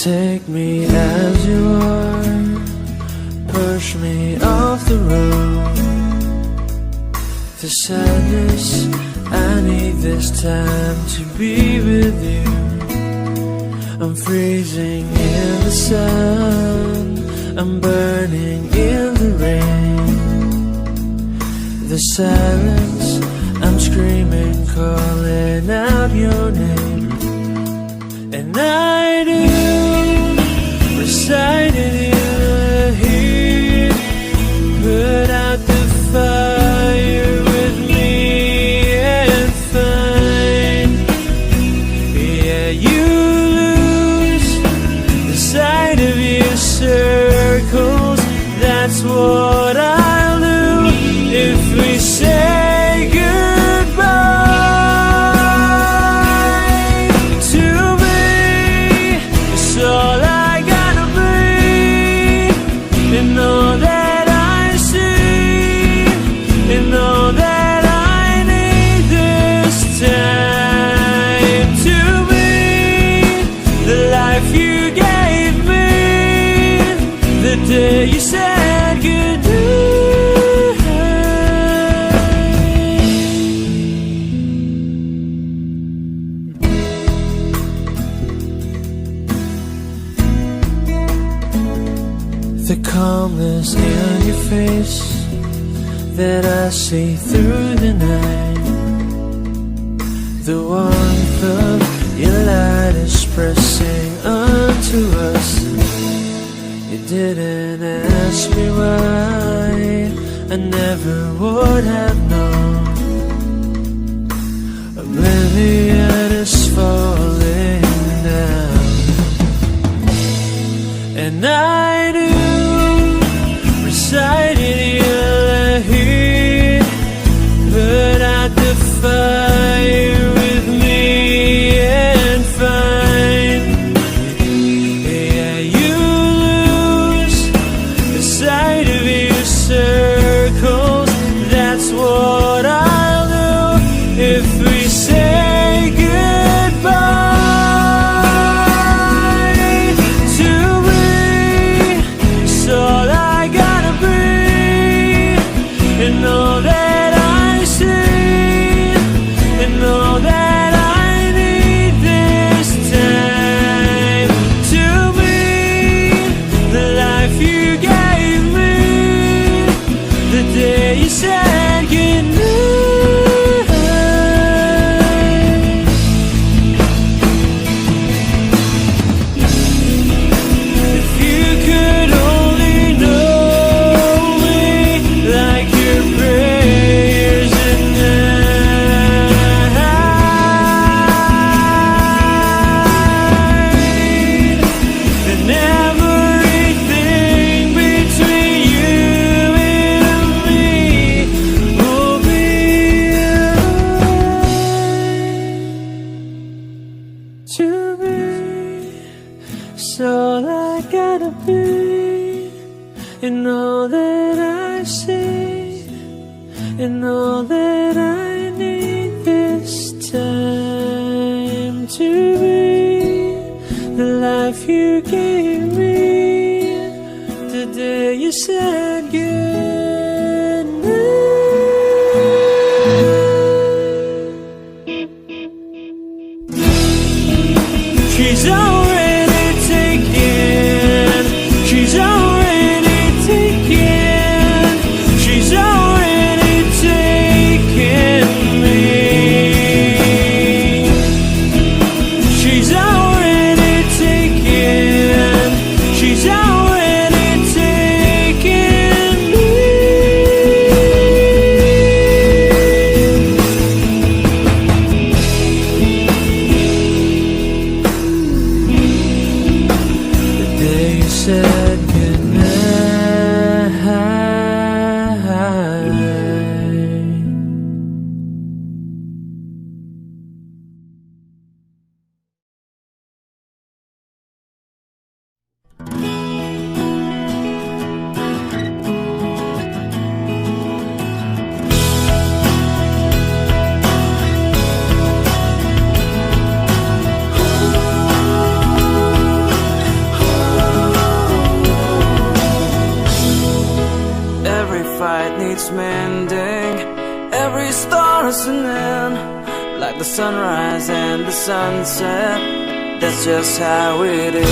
Take me as you are, push me off the road. The sadness, I need this time to be with you. I'm freezing in the sun, I'm burning in the rain. The silence, I'm screaming, calling out your name. And I do recite it here, put out the fire with me and find, yeah, you lose the sight of your circles. That's what I'll do if we say goodbye. To me, it's all I gotta be, and all that I see, and all that I need this time. To me, the life you gave me, the day you said goodbye. The calmness in your face that I see through the night, the warmth of your light is pressing onto us. You didn't ask me why, I never would have known. Oblivion is falling down, and I do recite it here, put out the fire with me and find, yeah, you lose the sight of your circles. That's what I'll do if we say goodbye. To me, it's all I gotta be, and all that I see, and all that I need this time. To me, the life you gave me, the day you said goodnight. If you could only know me like your prayers at night, then everything between you and me will be alright. To me, it's all I gotta be, and all that I see, and all that I need this time. To be the life you gave me, the day you said goodnight. She's already taken, she's already taken, she's already taken me. She's already taken, every star's an end, like the sunrise and the sunset. That's just how it is.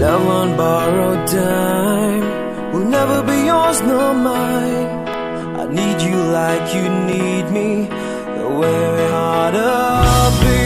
Love on borrowed time will never be yours nor mine. I need you like you need me, the way we ought to be.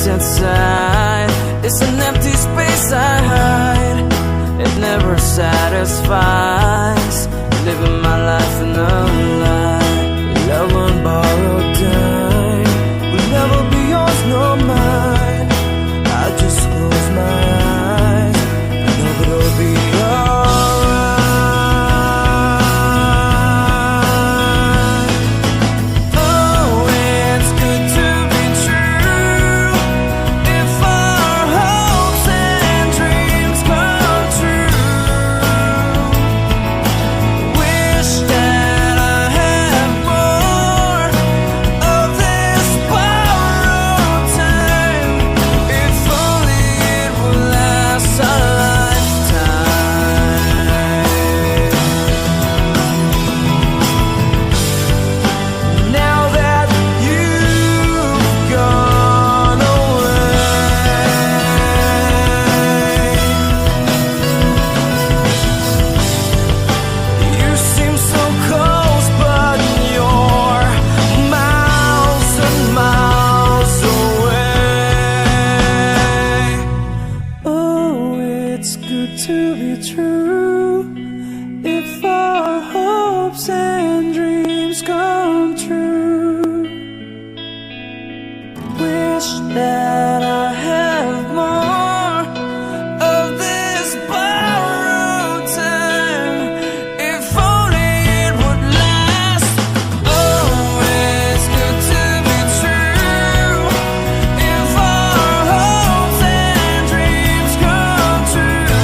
Inside, it's an empty space I hide. It never satisfies. Living my life in a lie. Love on borrowed time will never be yours nor mine. I just close my eyes. I know it'll be to be true. If our hopes and dreams come true, wish that I have more of this borrowed time. If only it would last. Oh, it's good to be true. If our hopes and dreams come true,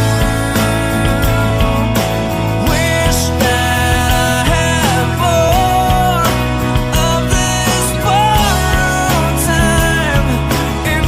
if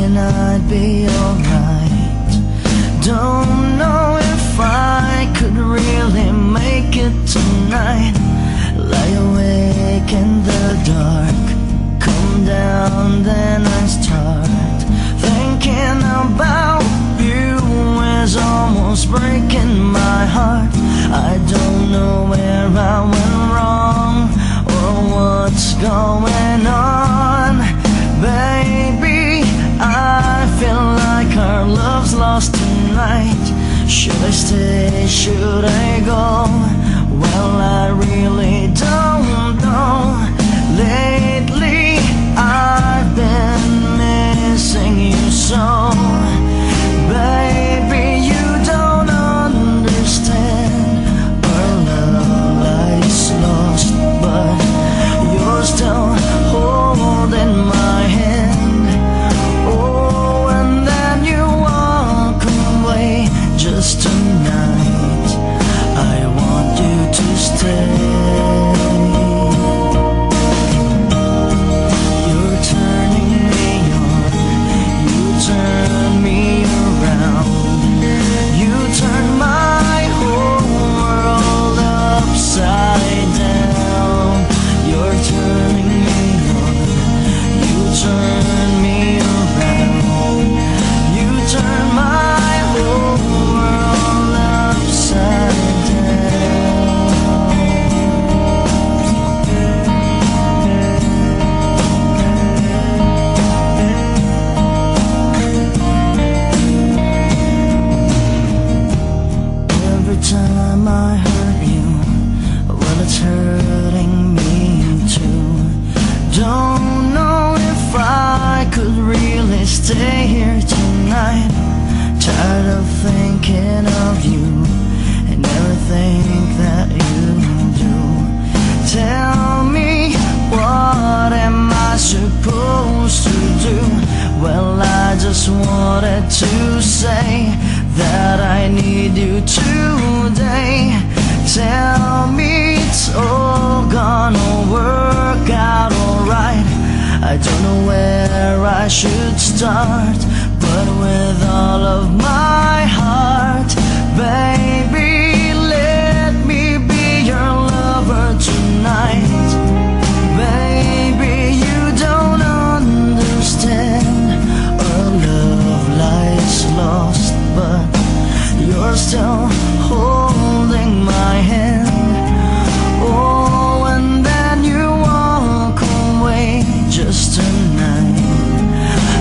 and I'd be alright. Don't know if I could really make it tonight. Lie awake in the dark, come down, then I start thinking about you. Is almost breaking my heart. I don't know where I went wrong or what's going on. Baby, I feel like our love's lost tonight. Should I stay? Should I go? Well, I really don't know. Lately, I've been missing you so. Baby, you don't understand. Our love lies lost, but you're still holding my hand. Oh, and then you walk away. Just tonight, I want you to stay. You're turning me on, you turn me around. You turn my whole world upside down. You're turning me on, you turn me around. You turn my whole world upside down. Every time I hurt you, well, it's hurting me too. Don't know if I could really stay here tonight. Tired of thinking of you and everything that you do. Tell me, what am I supposed to do? Well, I just wanted to say that I need you today. Tell me it's all gonna work out alright. I don't know where I should start, but with all of my heart, baby, let me be your lover tonight. Baby, you don't understand. Our love lies lost, but you're still holding my hand. Oh, and then you walk away. Just tonight,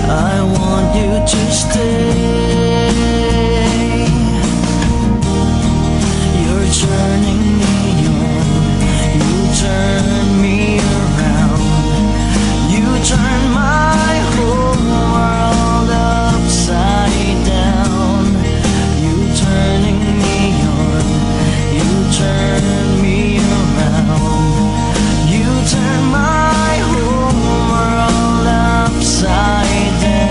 I want you to stay. You're turning me on, you turn me around. You turn my whole world upside down. You turning me on, you turn me around. You turn my whole world upside down.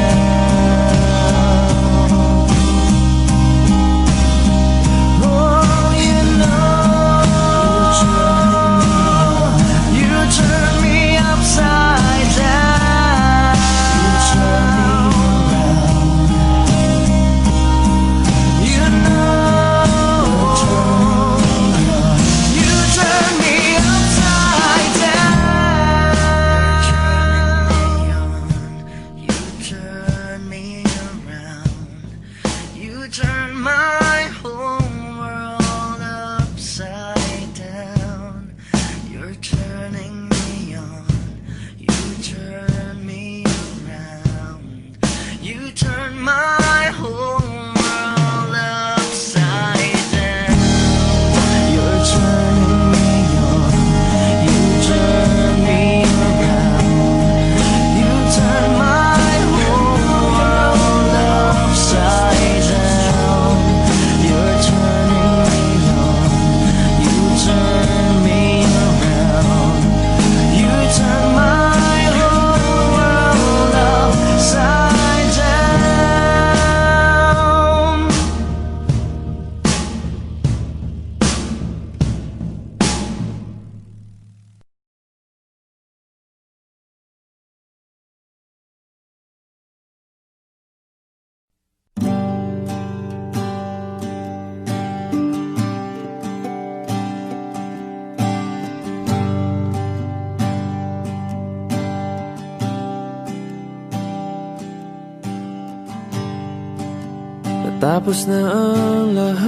Tapos na ang lahat,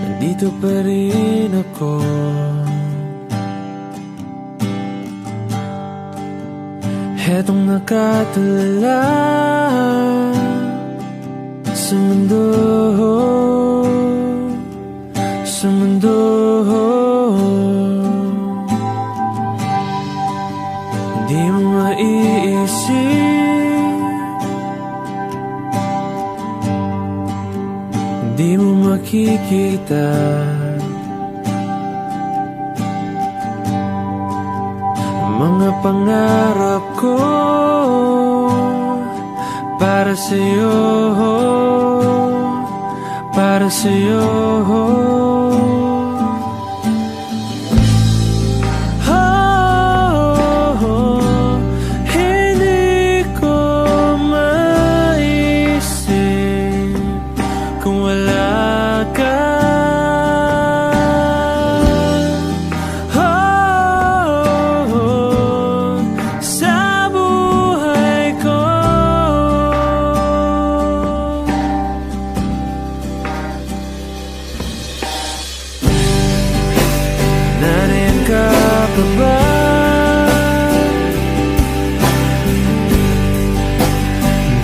nandito pa rin ako. Hetong nakatulala sa mundo, sa mundo. Hindi mo maiisip, hindi mo makikita ang mga pangarap ko para sa'yo, para sa'yo.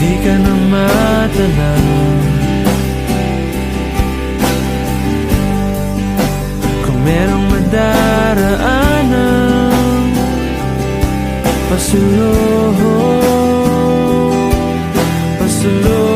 Hindi ka na matanaw, kung merong madaraanan pasulong, pasulong.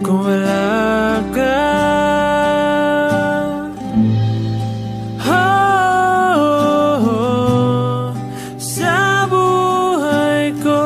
Kung wala ka, sa buhay ko.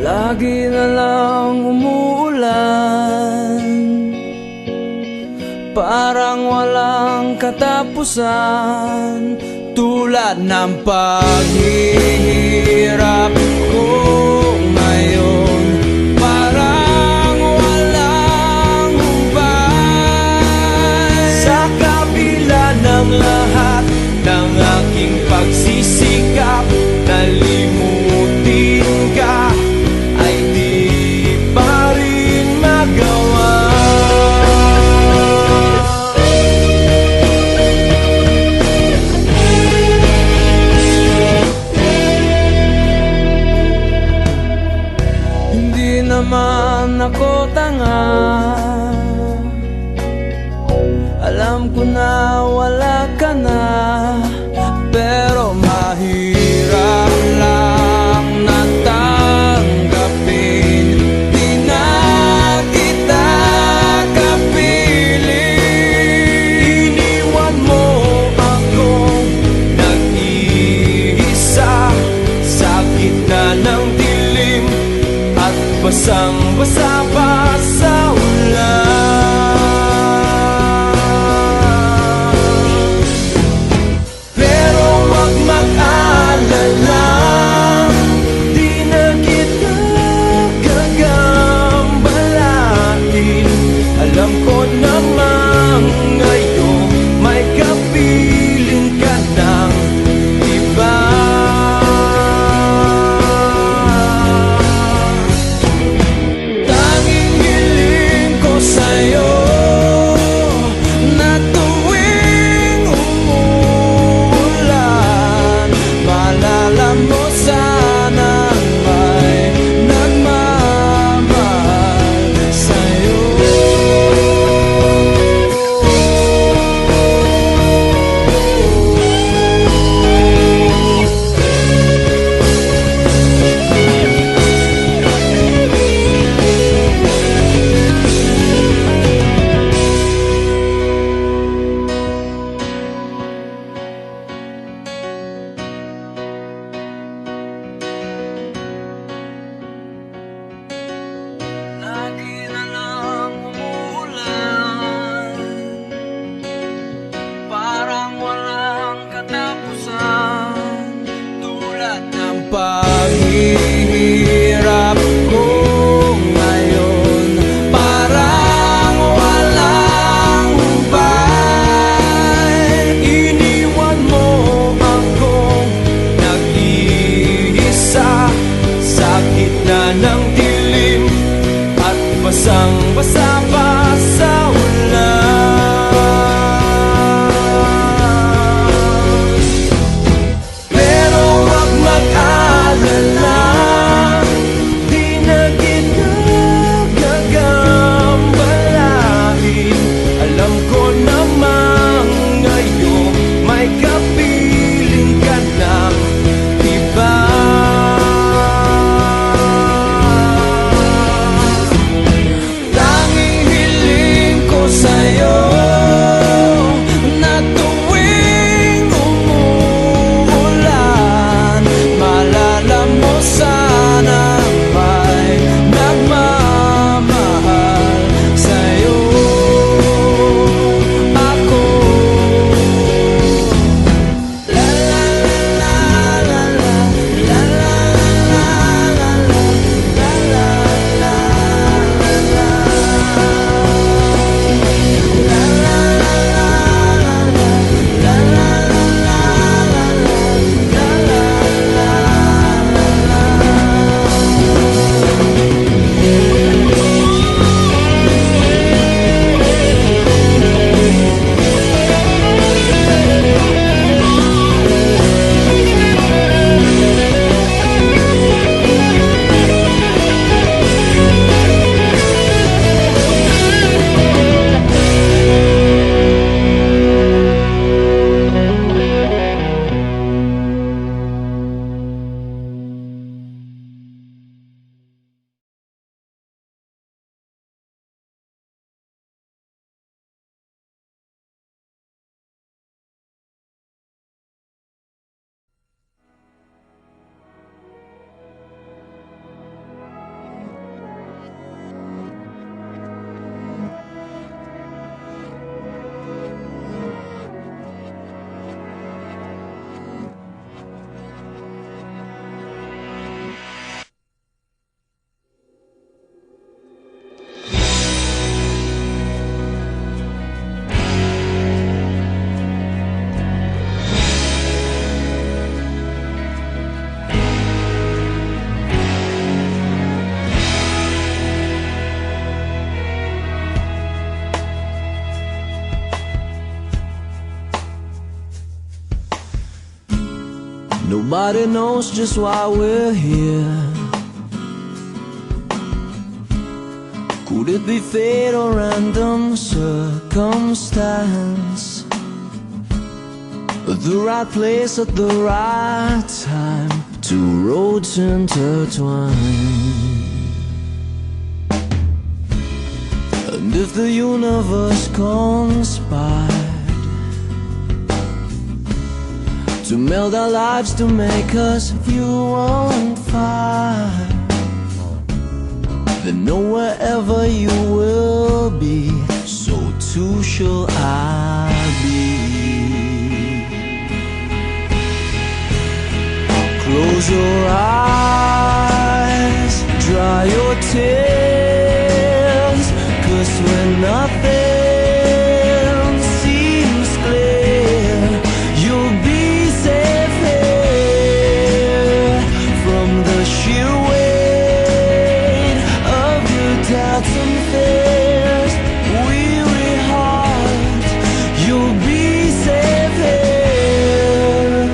Lagi na lang umuulan, parang walang katapusan, tulad ng paghihirap ko ngayon. Parang walang hubay, sa kabila ng lahat ng aking pagsisikap, nalimutin ka ay di pa rin magawa. Hindi naman ako tanga, basa pa sa ulan. Pero wag mag-alala, di na kita gagambalain. Alam ko namang ngayon may kapiling ka ng iba. Tanging hiling ko sa'yo na tuwing umuulan, maalala mo sana may nagmamahal sa'yo. Ako la la la la la la la Nobody knows just why we're here. Could it be fate or random circumstance? The right place at the right time, two roads intertwine. And if the universe conspired to meld our lives to make us fuel on fire, then know wherever you will be, so too shall I be. Close your eyes, dry your tears, 'cause when nothing seems clear, you'll be safe here from the sheer weight of your doubts and fears. Weary heart, you'll be safe here.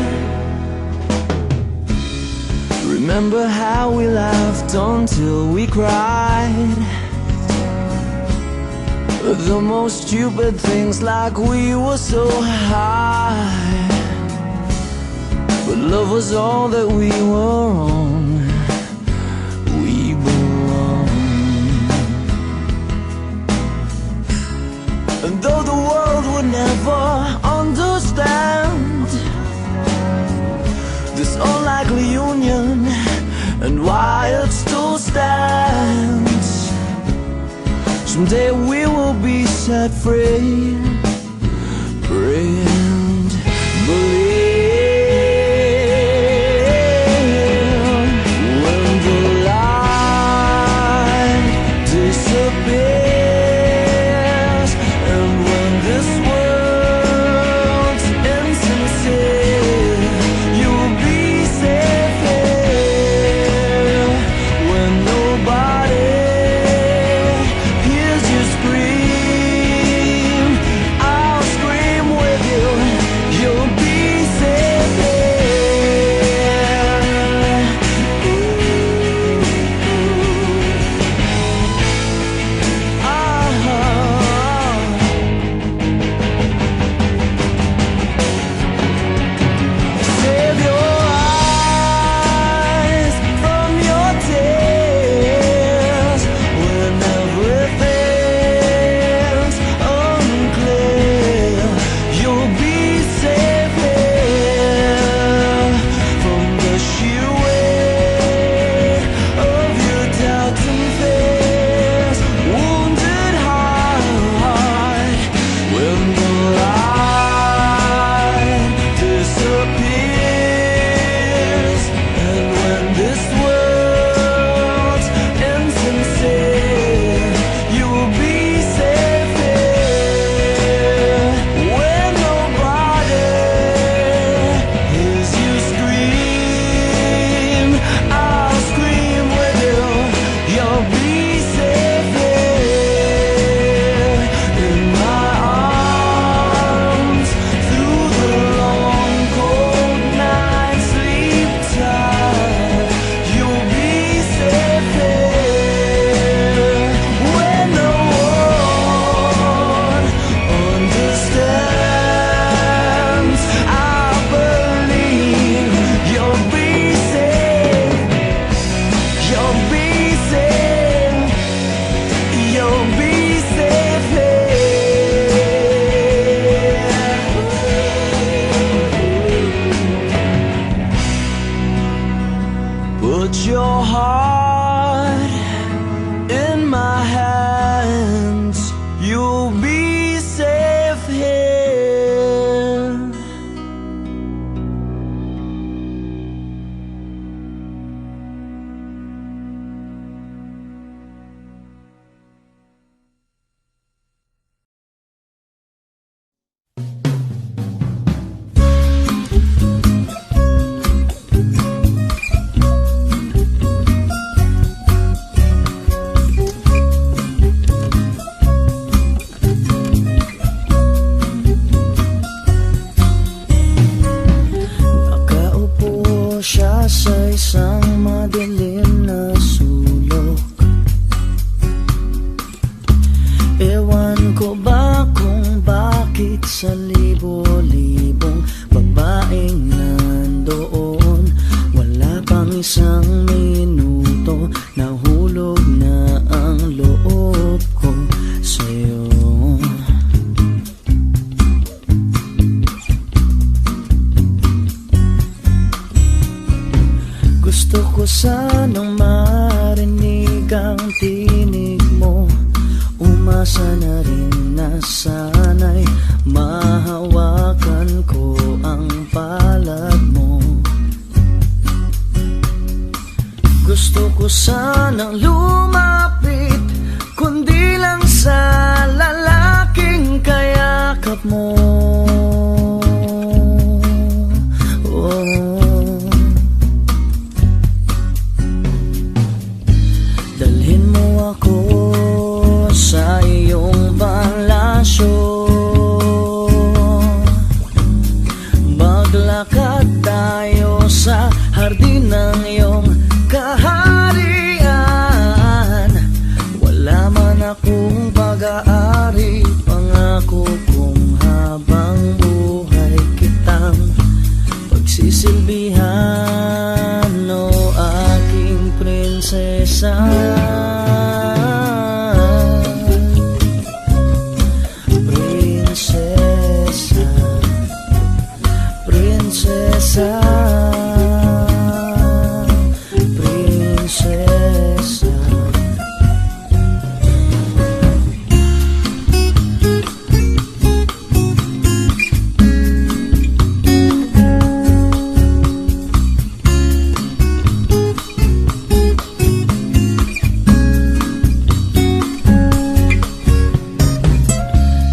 Remember how we laughed until we cried, the most stupid things, like we were so high. But love was all that we were on. We belonged. And though the world would never understand this unlikely union and why it still stands, someday we will be set free. Pray and believe. When the light disappears, and when this world's insincere, you'll be safe here when nobody Ewan ko ba kung bakit sa libo-libong babaeng nandoon, wala pang isang minuto, nahulog na ang loob ko sa'yo. Gusto ko sanang marinig ang tinig mo, umasa na rin na sana'y mahawakan ko ang palad mo. Gusto ko sanang lumapit, kundi lang sa lalaking kayakap mo. Dalhin mo ako sa iyong palasyo, maglakad tayo sa hardin ng iyong kaharian. Wala man akong pag-aari, pangako kong habang buhay kitang pagsisilbihan, o aking prinsesa. Prinsesa, prinsesa.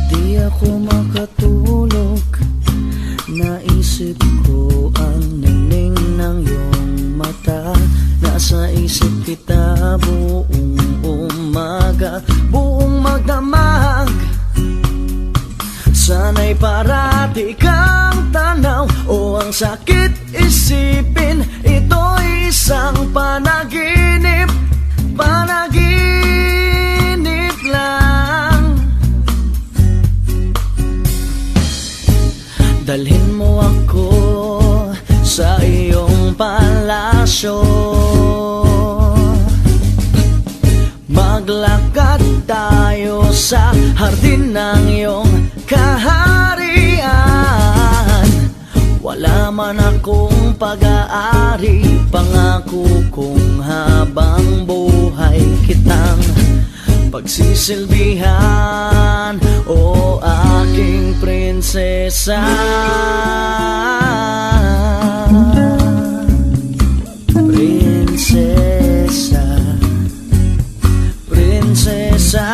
Di ako makatulog, naisip ko ang nining ng iyong mata. Nasa isip kita buong umaga, buong magdamag. Sana'y parati kang tanaw, o ang sakit isipin, ito'y isang panaginip, panaginip lang. Dalhin mo ako sa iyong palasyo, maglakad tayo sa hardin ng iyong kaharian. Wala man akong pag-aari, pangako kong habang buhay kitang pagsisilbihan, o aking prinsesa. Prinsesa, prinsesa.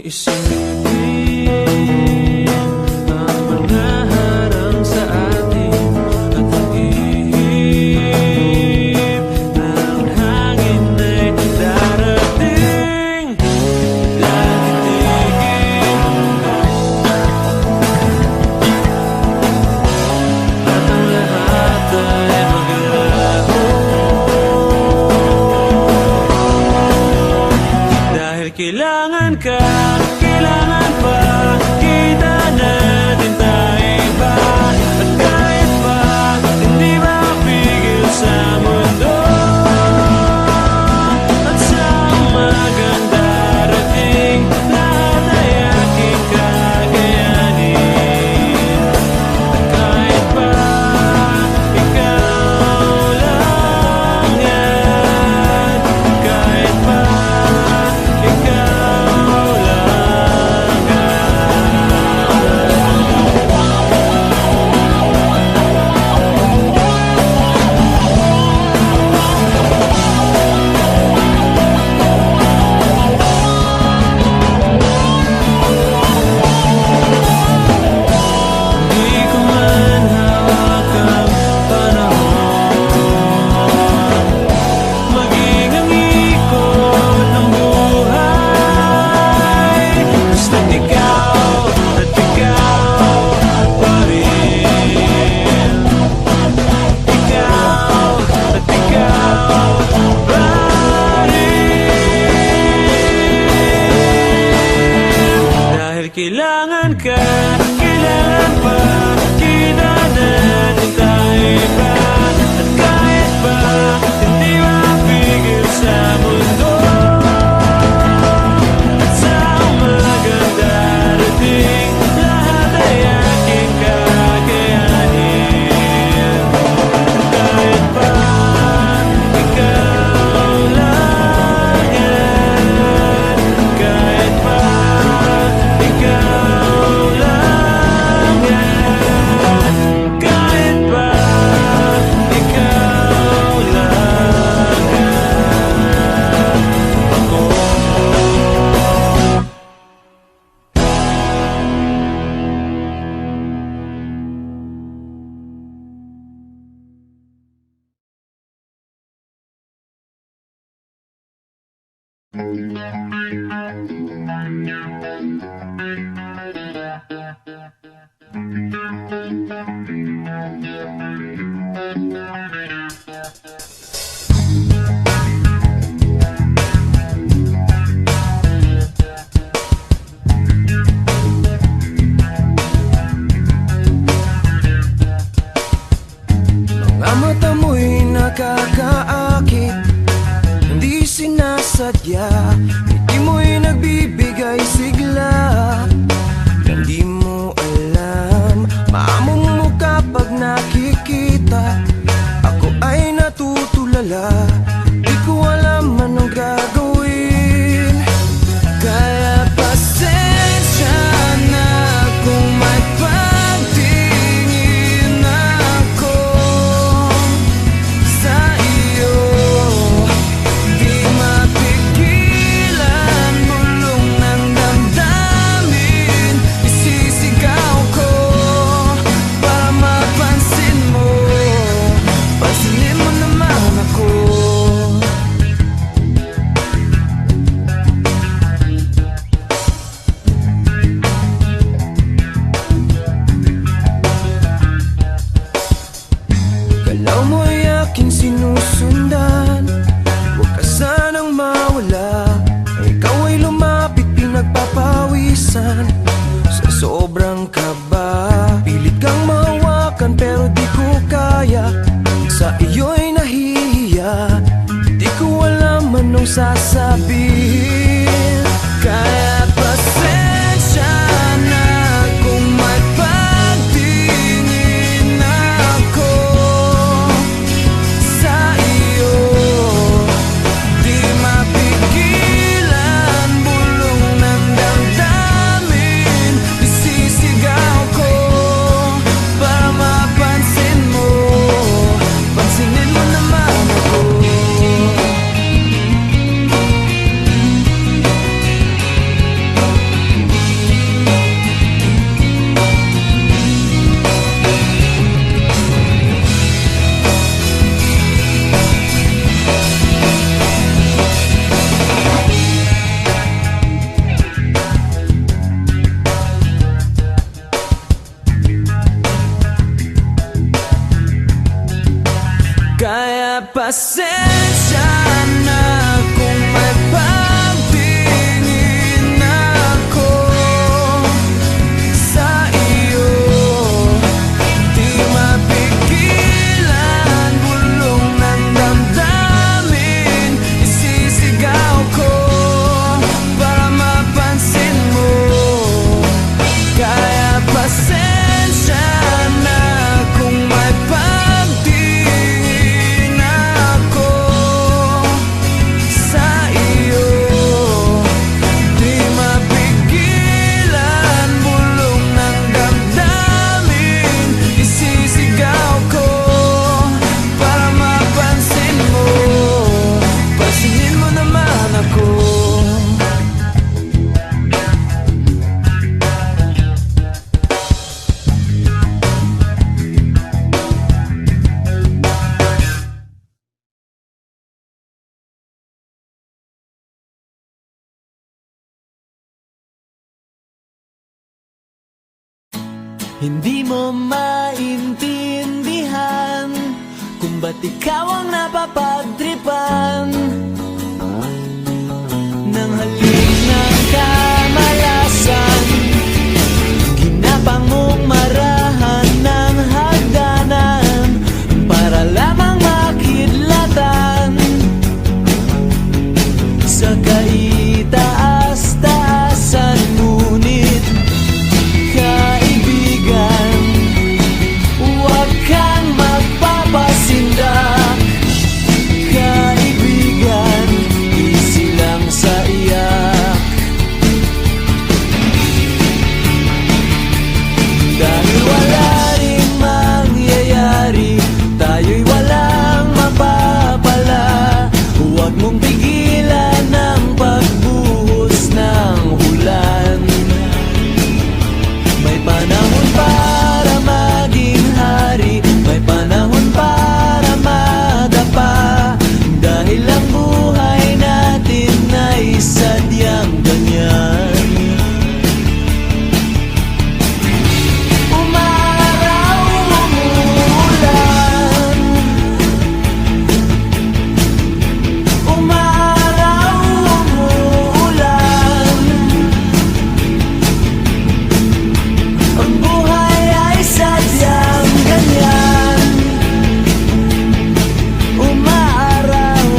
isinipin ang mga harang sa atin at ang ihip ng hangin ay darating. Dahil titigil at ang lahat ay maglaho. Dahil kailangan ka, kailangan pa kita natin tayo iba. At kahit pa hindi mapigil sa mundo, at sa umagang darating, lahat ay aking kakayanin. At kahit pa ikaw lang yan, kahit pa ikaw lang Di ko man hawak ang panahon, maging ang ikot ng buhay. Basta't ikaw at ikaw pa rin. Ikaw at ikaw pa rin. Dahil kailangan ka, kailangan pa kita natin tayo iba. At kahit pa hindi mapigil sa mundo, at sa umagang darating, lahat ay aking kakayanin. At kahit pa ikaw lang yan, kahit pa ikaw lang yan, kahit pa ikaw lang yan, ako. Mga mata mo'y nakakaakit, hindi sinasadya. Hindi mo'y nagbibigay sigla. Hindi mo alam, maamong mo kapag nakikita. Ako ay natutulala, di ko alam anong gagawin. Kaya pasensya na kung may pagtingin ako sa iyo. Di mapigilan, bulong ng damdamin, isisigaw ko para mapansin mo. Pansinin mo naman ako. Galaw mo'y aking sinusundan, huwag ka sanang mawala. Ikaw ay lumapit, pinagpapawisan sa sobrang kaba. Pilit kang mahawakan pero di ko kaya, sa iyo'y nahihiya. Di ko alam anong sasabihin. Kaya pasensya na kung may pagtingin ako sa iyo. Di mapigilan, bulong ng damdamin, isisigaw ko para mapansin mo. Pansinin mo naman ako. pasensya na kung may pagtingin ako sa iyo. Di mapigilan, bulong ng damdamin, isisigaw ko para mapansin mo. Kaya pasensya na kung may pagtingin ako sa iyo. Di mapigilan, bulong ng damdamin, isisigaw ko para mapansin mo. Pansinin mo naman ako. Hindi mo maintindihan kung ba't ikaw ang napapagtripan ng halik ng kamalasan. Ginapang mong marahan ng hagdanan para lamang makidlatan sa kaitaas-taasan. Ngunit kaibigan, huwag kang magpapasindak. Kaibigan, easy lang sa iyak. Dahil wala ring mangyayari, tayo'y walang mapapala. Huwag mong pigilan ang pagbuhos ng ulan. May panahon para maging hari, may panahon para madapa. Dahil ang buhay natin ay sadyang ganyan. Umaraw, umuulan. Umaraw, umuulan. Ang buhay ay sadyang ganyan. Umaaraw,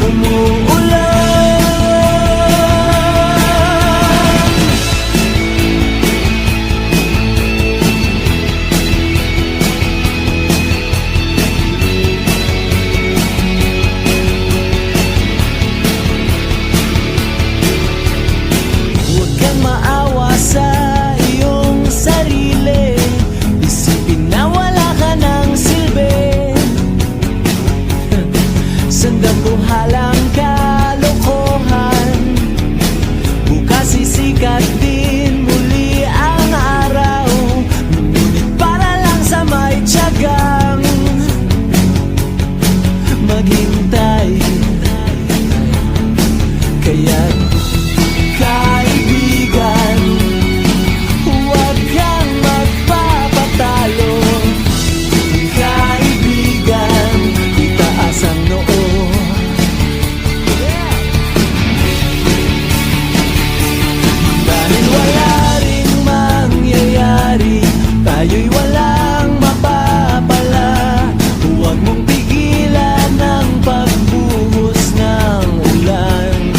umuulan. Huwag kang maawa sa iyong sarili. Isipin na wala ka ng silbi. Sandabuhalang kalokohan, bukas sisikat din muli ang araw. Ngunit para lang sa may tiyagang maghintay. Kaya't kaibigan, huwag kang magpapatalo. Kaibigan, itaas ang noo. Dahil wala ring mangyayari, tayo'y walang mapapala. Huwag mong pigilan ang pagbuhos ng ulan.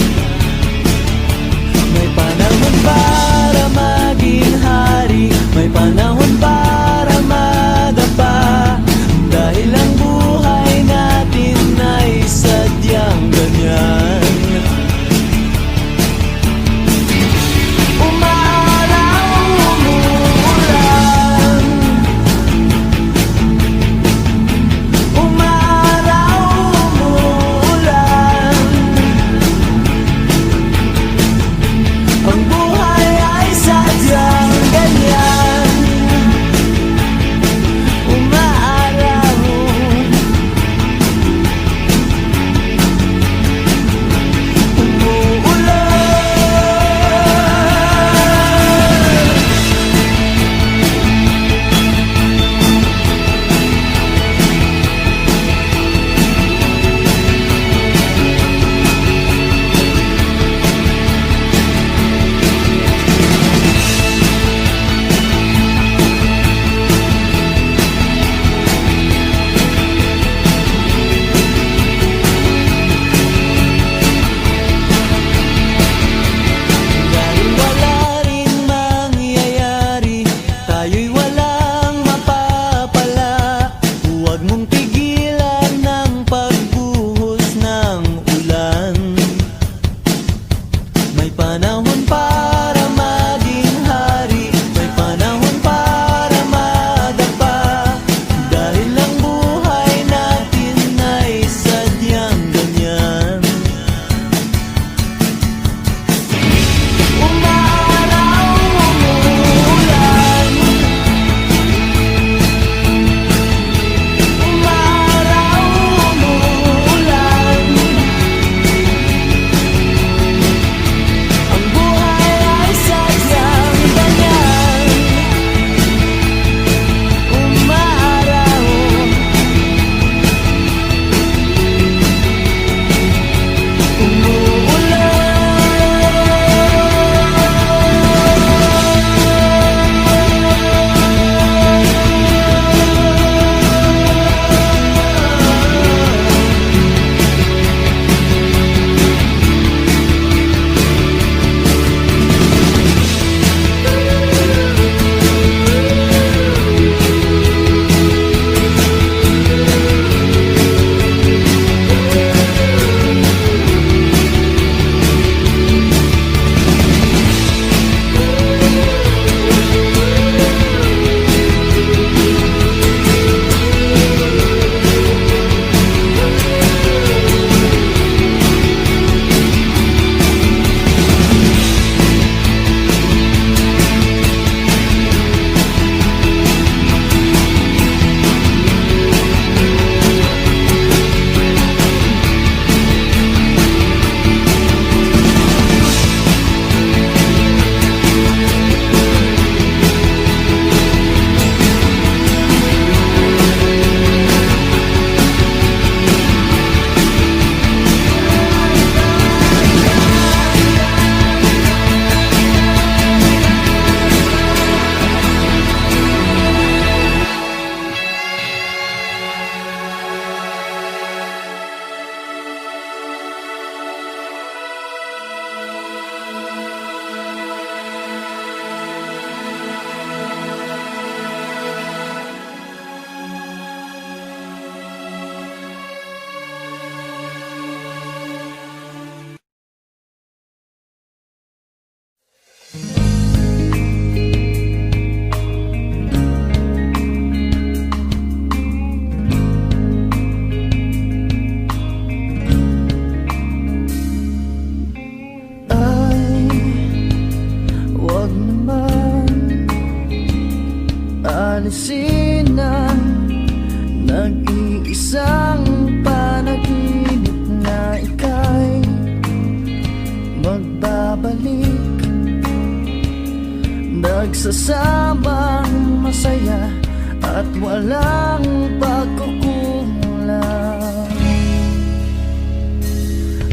magsasamang masaya at walang pagkukulang.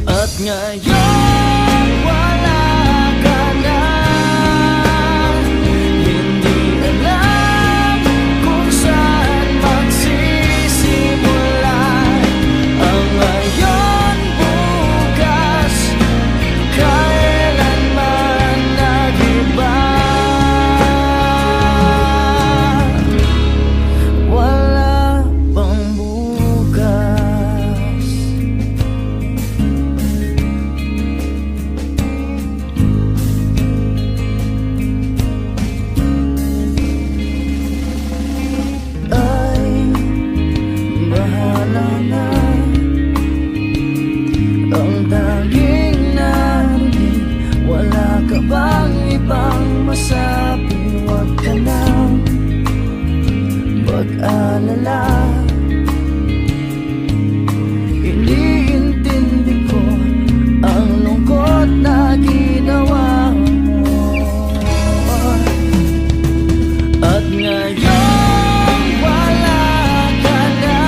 At ngayon wala ka na, hindi alam kung saan magsisimula ang ngayon, bukas, kailanman nag-iba. Wala pang bukas. Ay, bahala na. Ang tanging namin, wala ka bang ibang masabi? Huwag ka nang mag-alala. Iniintindi ko ang lungkot na ginawa mo. At ngayon wala ka na,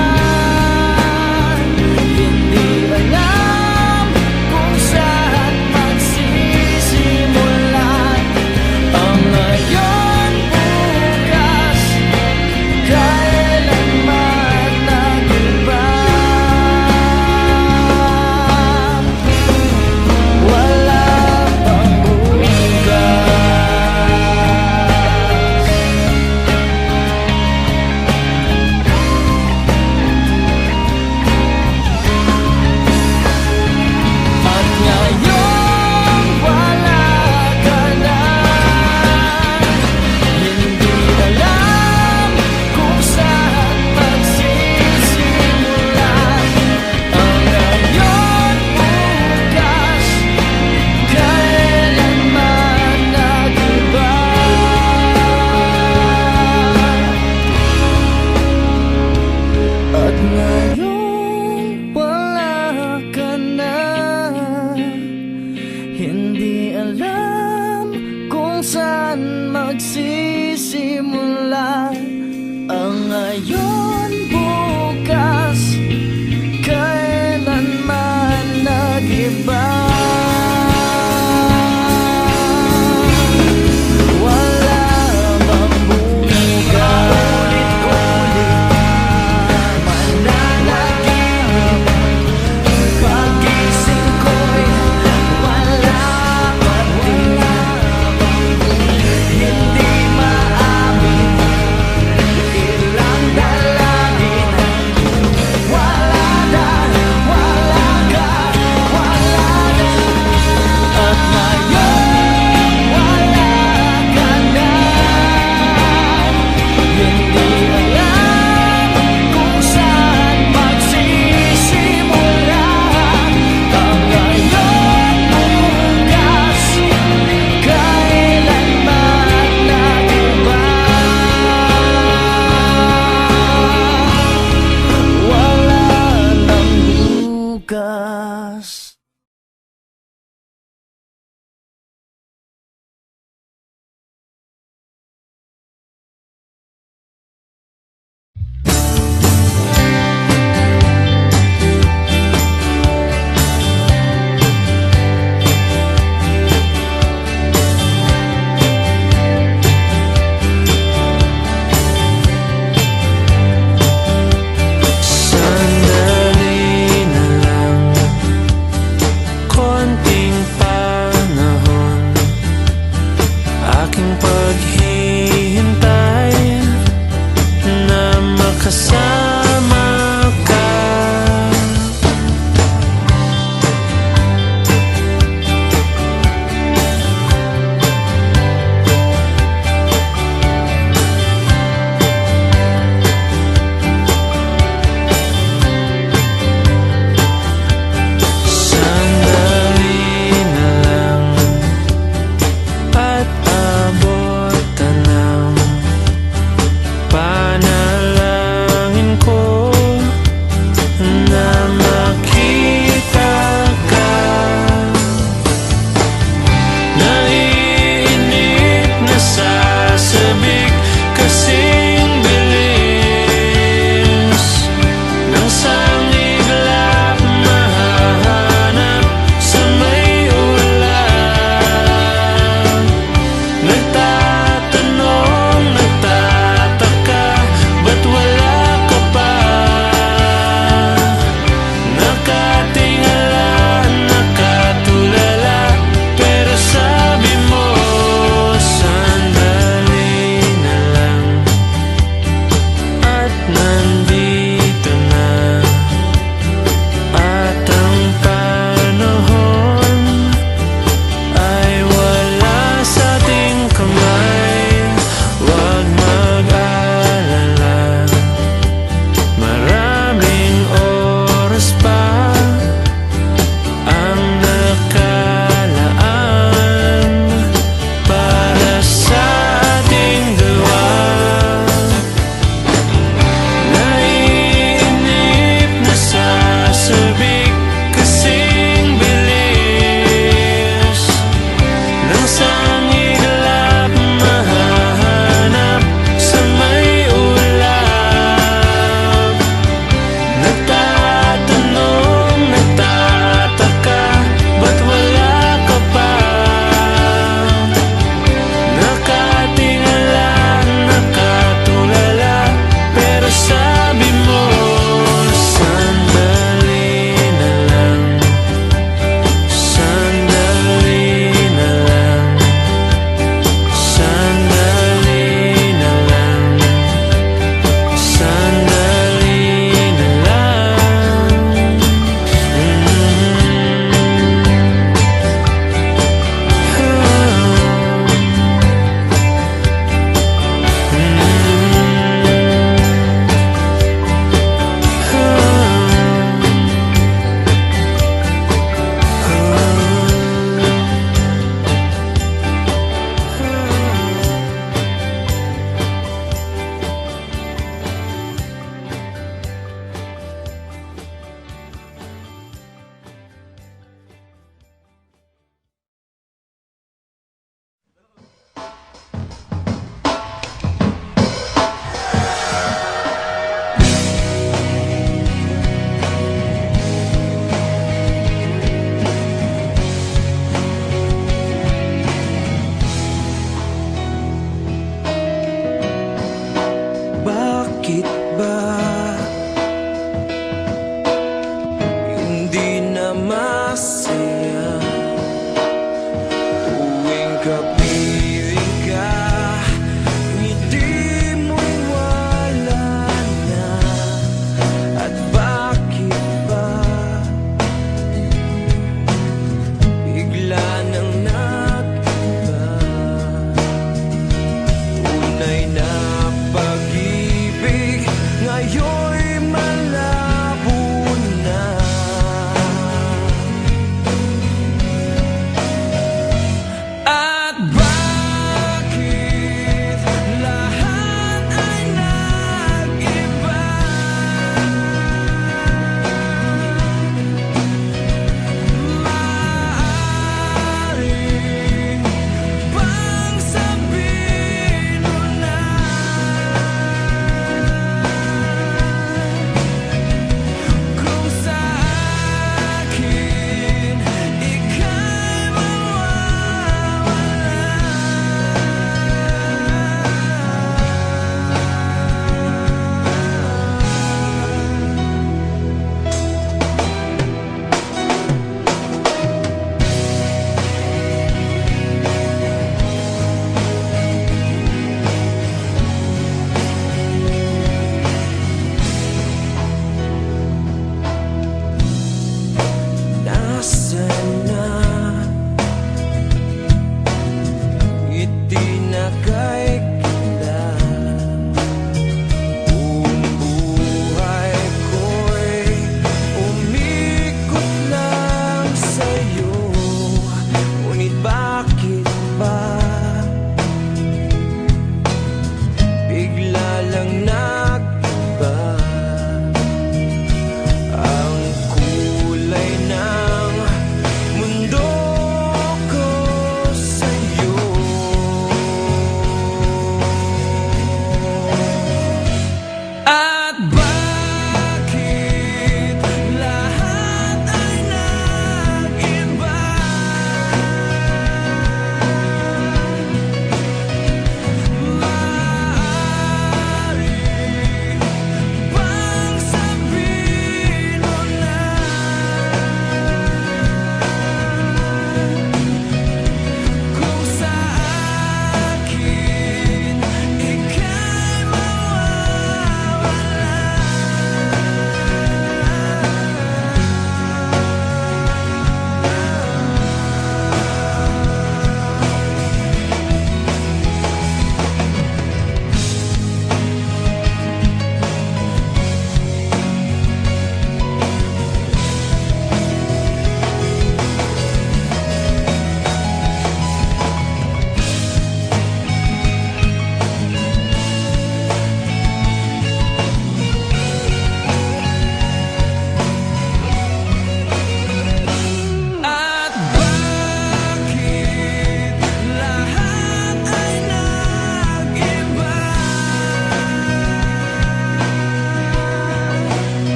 hindi alam kung saan magsisimula ang ngayon, bukas, kailanman nag-iba. Wala pang bukas. At ngayon wala ka na, hindi alam kung saan magsisimula ang ngayon, bukas, kailanman nag-iba. At ngayon wala ka na, hindi alam kung saan magsisimula ang ngayon, bukas, kailanman nag-iba. Wala bang bukas? Mananagin, pagising ko'y wala pa din. Hindi maamin, ilang dalangin. Wala na, wala ka, wala na. At ngayon wala ka na, hindi alam kung saan magsisimula ang ngayon, bukas, kailanman nag-iba. Wala nang bukas. Sandali na lang, masaya. Tuwing kapiling ka, ngiti mo'y wala na. At bakit ba bigla nang nag-iba? Tunay na pag-ibig ngayon'y malabo na.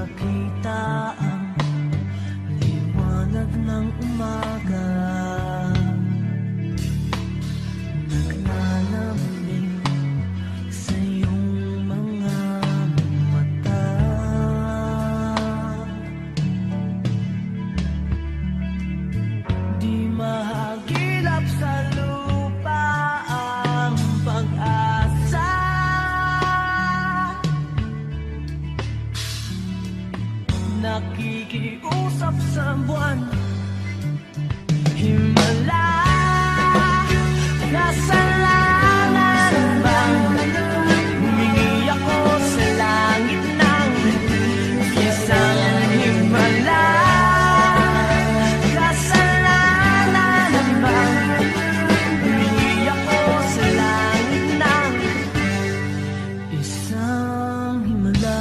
makita ang liwanag ng umaga. Naglalambing sa iyong mga mata. Di mahagilap sa lupa ang pag-asa. Nakikiusap sa buwan, himala, kasalanan bang humingi ako sa langit ng isang himala? Kasalanan bang humingi ako sa langit ng isang himala?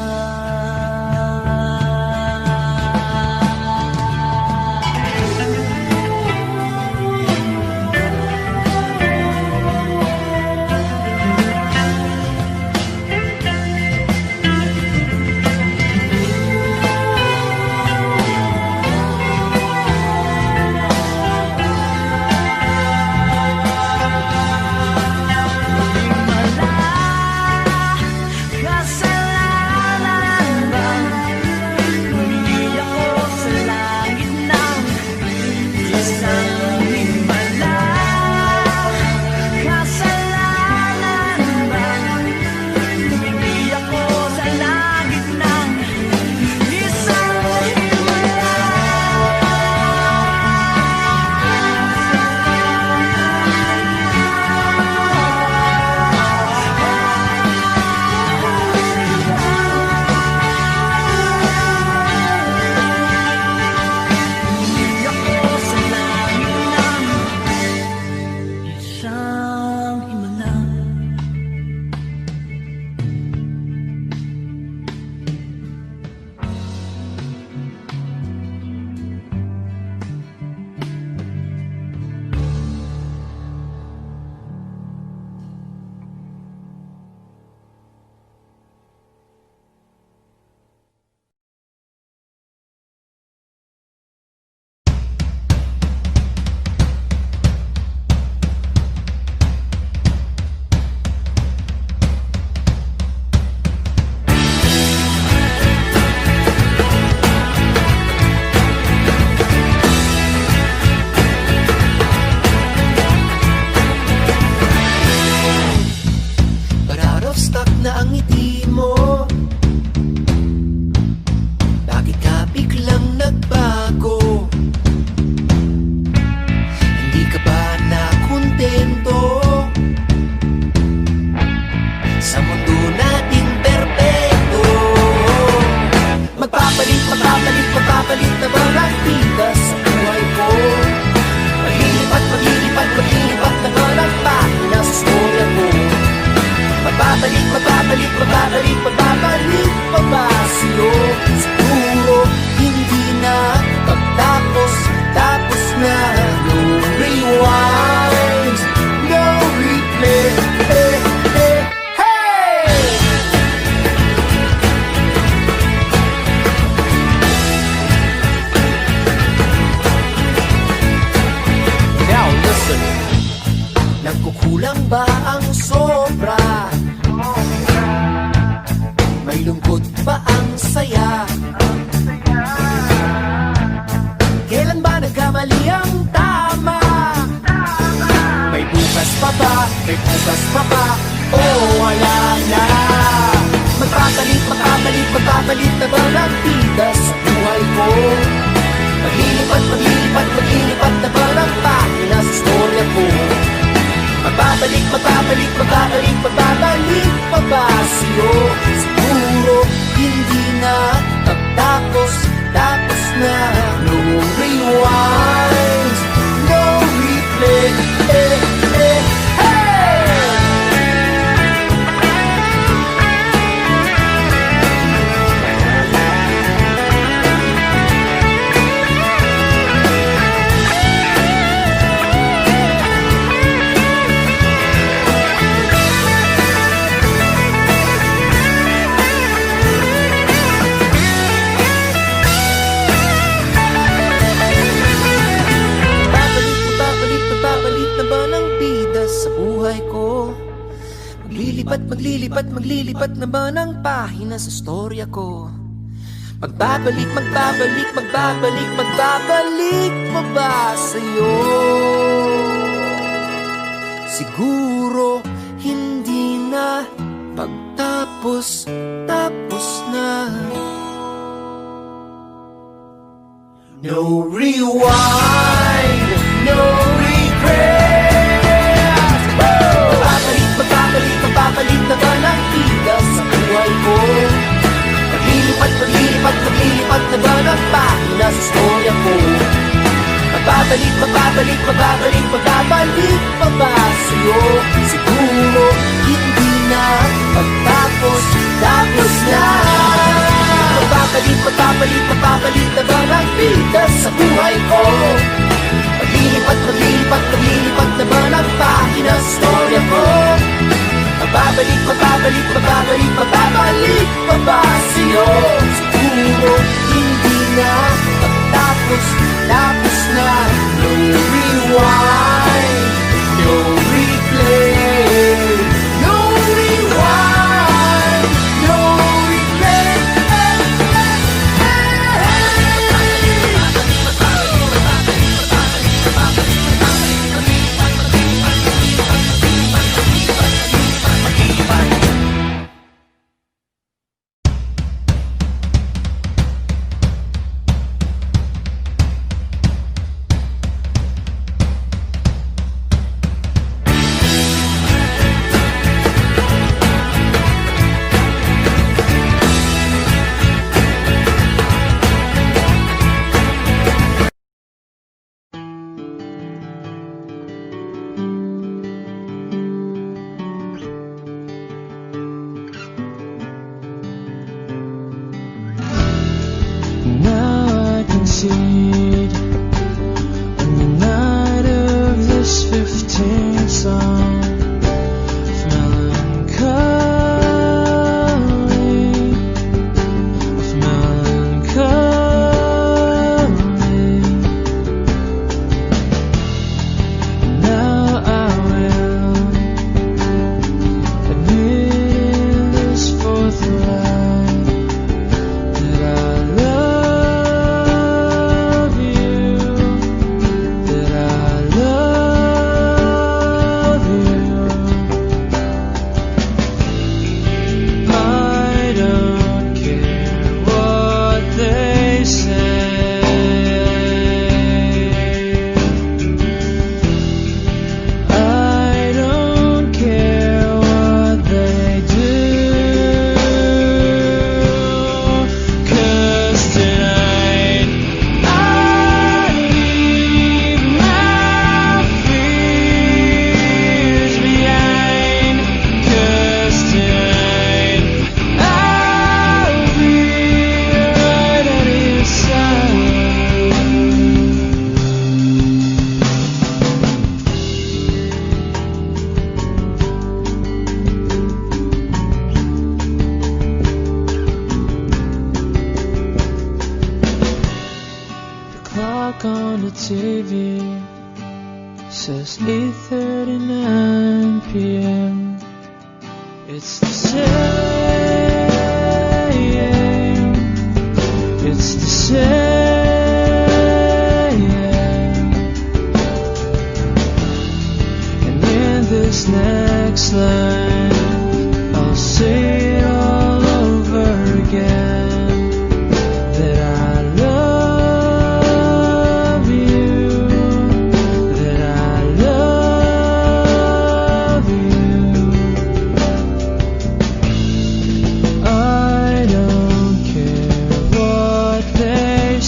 Nagkukulang ba ang sobra? May lungkot ba ang saya? Kailan ba nagkamali ang tama? May bukas pa ba? May bukas pa ba? O wala na? Magpapalit na ba ang bida sa buhay ko? Maglilipat na ba ang pakina sa storya ko? Magbabalik pa ba sa'yo? Siguro hindi na tapos na. No rewind, no replay, hey! maglilipat, maglilipat naman ang pahina sa storya ko. Magbabalik, magbabalik, magbabalik, magbabalik pa ba sa'yo? Siguro hindi na, pagtapos, tapos na. No rewind, no regrets. Magbabalik, magbabalik, magbabalik naman ang bida sa buhay ko. Maglilipat, maglilipat, maglilipat naman ang pahina sa storya ko. Magbabalik, magbabalik, magbabalik, magbabalik pa ba sa'yo? Siguro hindi na, pagtapos, tapos na. Magbabalik, magbabalik, magbabalik naman ang bida sa buhay ko. Maglilipat, maglilipat, maglilipat naman ang pahina sa storya ko. Magbabalik, magbabalik, magbabalik, magbabalik pa ba sa'yo? Siguro hindi na, pagtapos, tapos na. No rewind, no replay. No rewind, no replay. Now I concede on the night of this 15th song of melancholy, of melancholy. Now I will admit in this fourth line that I love you, that I love you. I don't care what they say. I don't care what they do. 'Cause tonight I leave my fears behind. 'Cause tonight I'll be right at your side. The clock on the TV says 8:39 p.m. It's the same. It's the same. And in this next line, I'll say it all over again. That I love you, that I love you. I don't care what they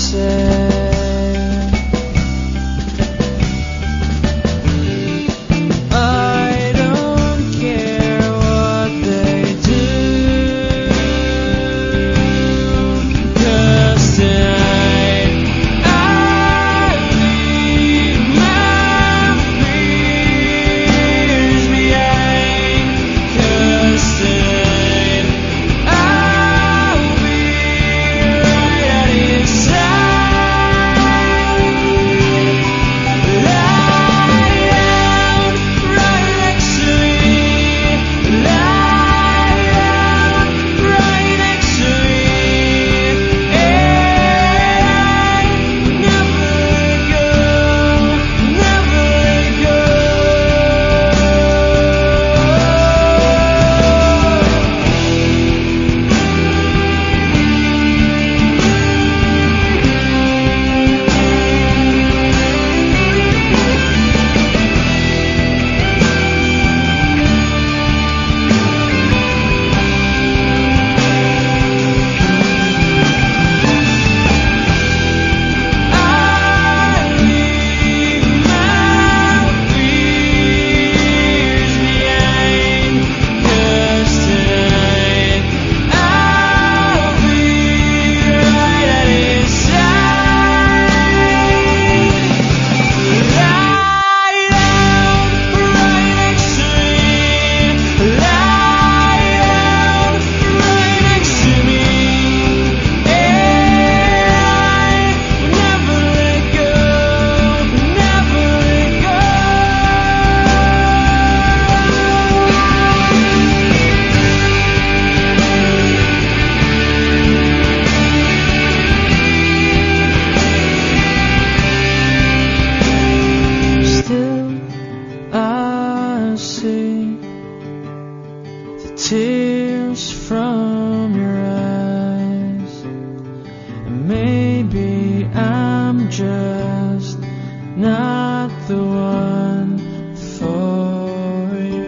maybe I'm just not the one for you.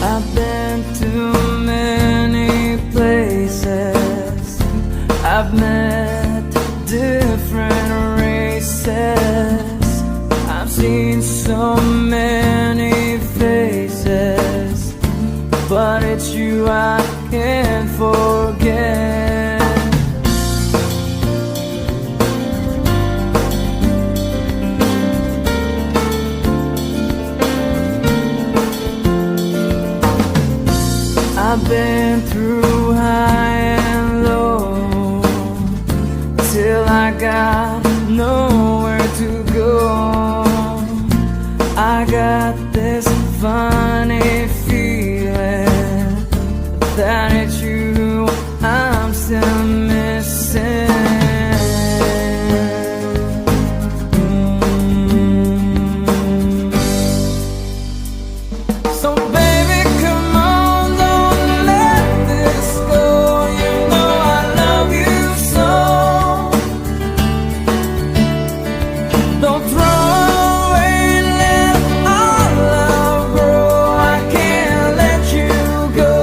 I've been to many places, I've met different races, I've seen so many faces, but it's you I can't forget. I've been through high and low till I got nowhere to go. I got this funny feeling that it's you I'm still missing. So baby, come on, don't let this go. You know I love you so. Don't throw away, let our love grow. I can't let you go.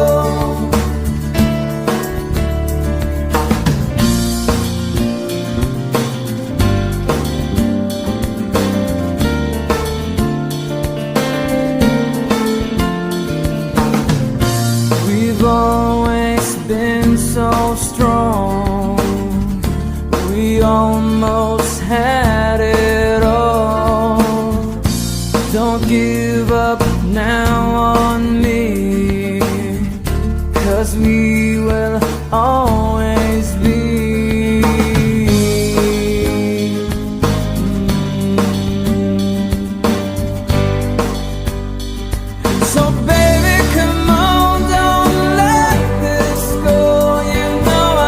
We've always been so strong, we almost had it all. Don't give up now on me, 'cause we will always be. So baby, come on, don't let this go. You know I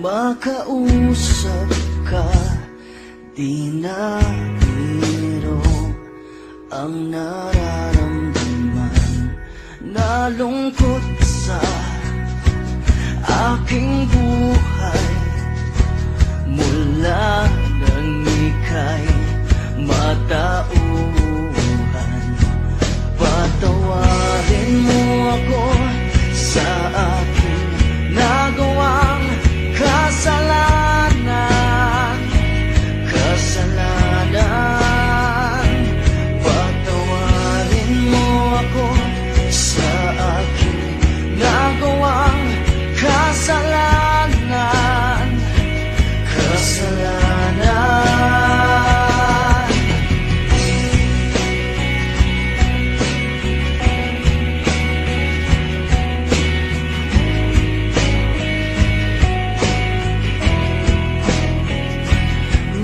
makausap ka. Di na biro ang nararamdaman, nalungkot sa aking buhay. Mula nang ika'y matauhan, patawarin mo ako sa aking nagawang kasalanan. Patawarin mo ako sa aking nagawang kasalanan.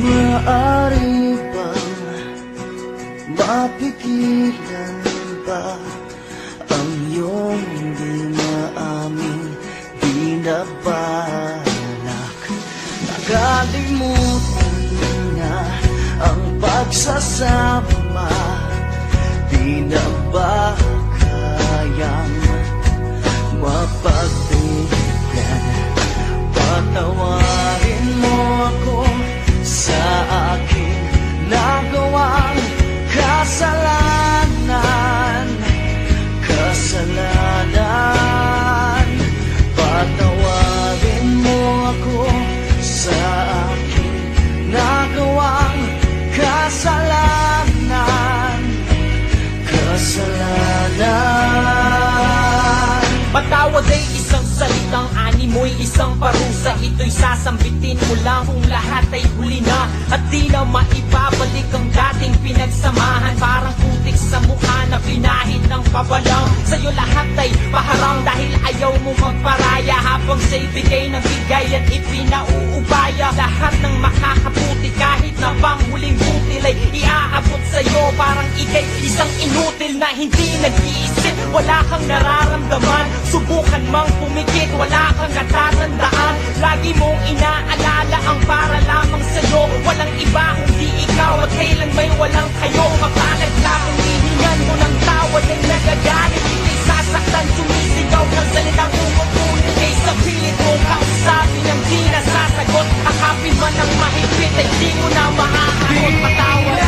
Maaari bang mapigilan ba ang iyong di maaming binabalak? Nakalimutan na ang pagsasama, di na ba kayang mapagbigyan? Patawarin mo ako sa aking nagawang kasalanan. Patawarin mo ako sa aking nagawang kasalanan. Patawad ay isang salitang, animoy isang parusa. Ito'y sasambitin mo lang kung lahat ay huli na, at di na maibabalik ang dating pinagsamahan. Parang putik sa mukha na pinahid ng pabalang. Sa'yo lahat ay paharang dahil ayaw mo magparaya, habang sa'y bigay ng bigay at ipinauubaya. Lahat ng makakabuti kahit na panghuling butil ay iaabot sa'yo. Parang ikay isang inutil na hindi nag-iisip, wala kang nararamdaman. Subukan mang pumikit, wala kang natatandaan. Lagi mong inaalala ang para lamang sa'yo. Walang iba kundi ikaw at kailan may walang kayo. Mapalag ka kung hihingan mo ng tawad ay nagagalit. Ika'y sasaktan, sumisigaw ng salitang umuulit. Kay sa pilit mong kausapin ang di nasasagot. Akapin man ang mahigpit ay di mo na maaakot. Patawad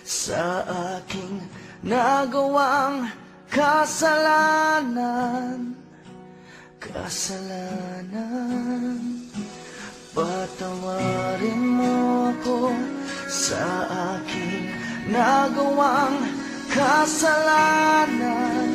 sa aking nagawang kasalanan. Patawarin mo ako sa aking nagawang kasalanan.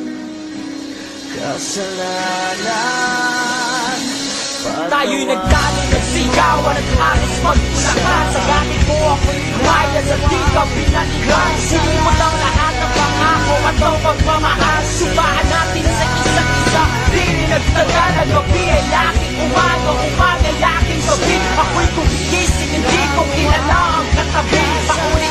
tayo'y nagtalo, nagsigawan at halos magtulakan. Sa ganit mo ako'y lumayas at di ka pinalikan. Sinimot ang lahat ng pangako at ang pagmamahal. Subahan natin sa isa't isa, di rin nagtagal. Ang gabi ay laking umaga, umaga laking gabi. Ako'y kumigising, hindi ko kilala ang katabi. Ako'y